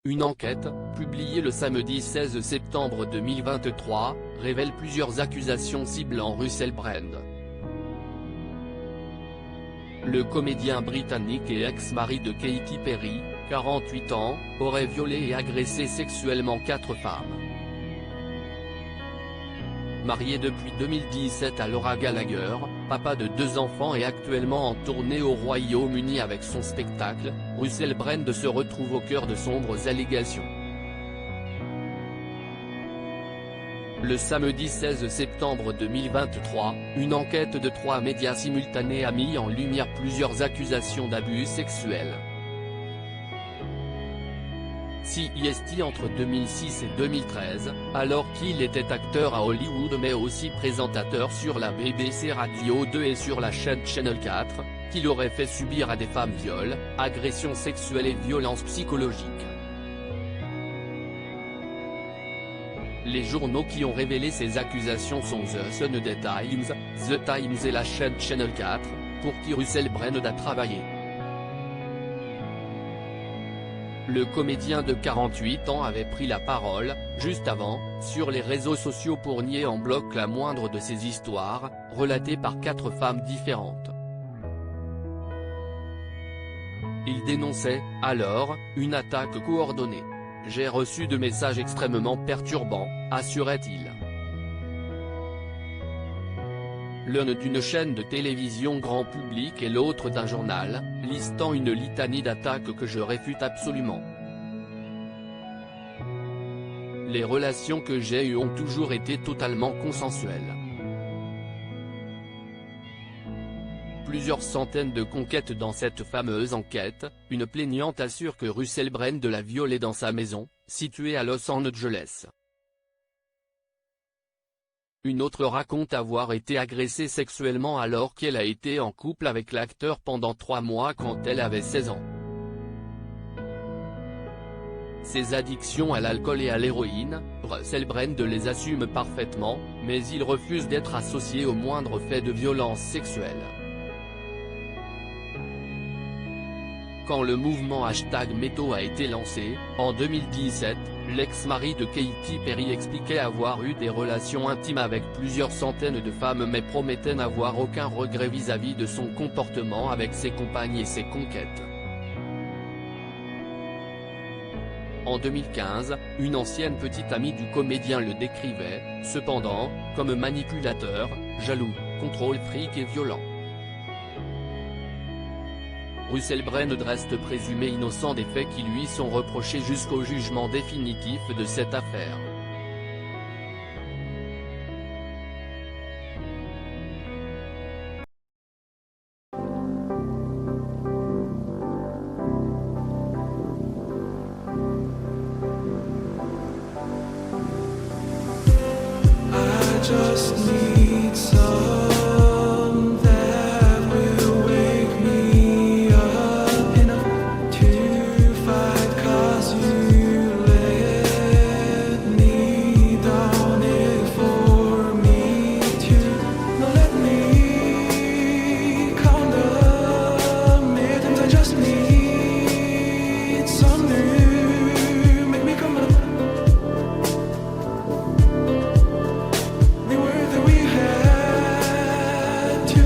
une enquête, publiée le samedi 16 septembre 2023, révèle plusieurs accusations ciblant Russell Brand. Le comédien britannique et ex-mari de Katy Perry, 48 ans, aurait violé et agressé sexuellement 4 femmes. Marié depuis 2017 à Laura Gallagher, papa de 2 enfants et actuellement en tournée au Royaume-Uni avec son spectacle, Russell Brand se retrouve au cœur de sombres allégations. Le samedi 16 septembre 2023, une enquête de 3 médias simultanés a mis en lumière plusieurs accusations d'abus sexuels. CEST entre 2006 et 2013, alors qu'il était acteur à Hollywood mais aussi présentateur sur la BBC Radio 2 et sur la chaîne Channel 4, qu'il aurait fait subir à des femmes viols, agressions sexuelles et violences psychologiques. Les journaux qui ont révélé ces accusations sont The Sunday Times, The Times et la chaîne Channel 4, pour qui Russell Brand a travaillé. Le comédien de 48 ans avait pris la parole, juste avant, sur les réseaux sociaux pour nier en bloc la moindre de ces histoires, relatées par 4 femmes différentes. Il dénonçait, alors, une attaque coordonnée. « J'ai reçu de messages extrêmement perturbants », assurait-il. L'un d'une chaîne de télévision grand public et l'autre d'un journal, listant une litanie d'attaques que je réfute absolument. Les relations que j'ai eues ont toujours été totalement consensuelles. Plusieurs centaines de conquêtes dans cette fameuse enquête, une plaignante assure que Russell Brand l'a violée dans sa maison, située à Los Angeles. Une autre raconte avoir été agressée sexuellement alors qu'elle a été en couple avec l'acteur pendant 3 mois quand elle avait 16 ans. Ses addictions à l'alcool et à l'héroïne, Russell Brand les assume parfaitement, mais il refuse d'être associé au moindre fait de violence sexuelle. Quand le mouvement #MeToo a été lancé, en 2017, l'ex-mari de Katy Perry expliquait avoir eu des relations intimes avec plusieurs centaines de femmes mais promettait n'avoir aucun regret vis-à-vis de son comportement avec ses compagnes et ses conquêtes. En 2015, une ancienne petite amie du comédien le décrivait, cependant, comme manipulateur, jaloux, contrôle-fric et violent. Russell Brand reste présumé innocent des faits qui lui sont reprochés jusqu'au jugement définitif de cette affaire. I just need some that will wake me up enough to fight, 'cause you let me down it for me to not let me count the minutes. I just need some new, make me come up. The word that we had to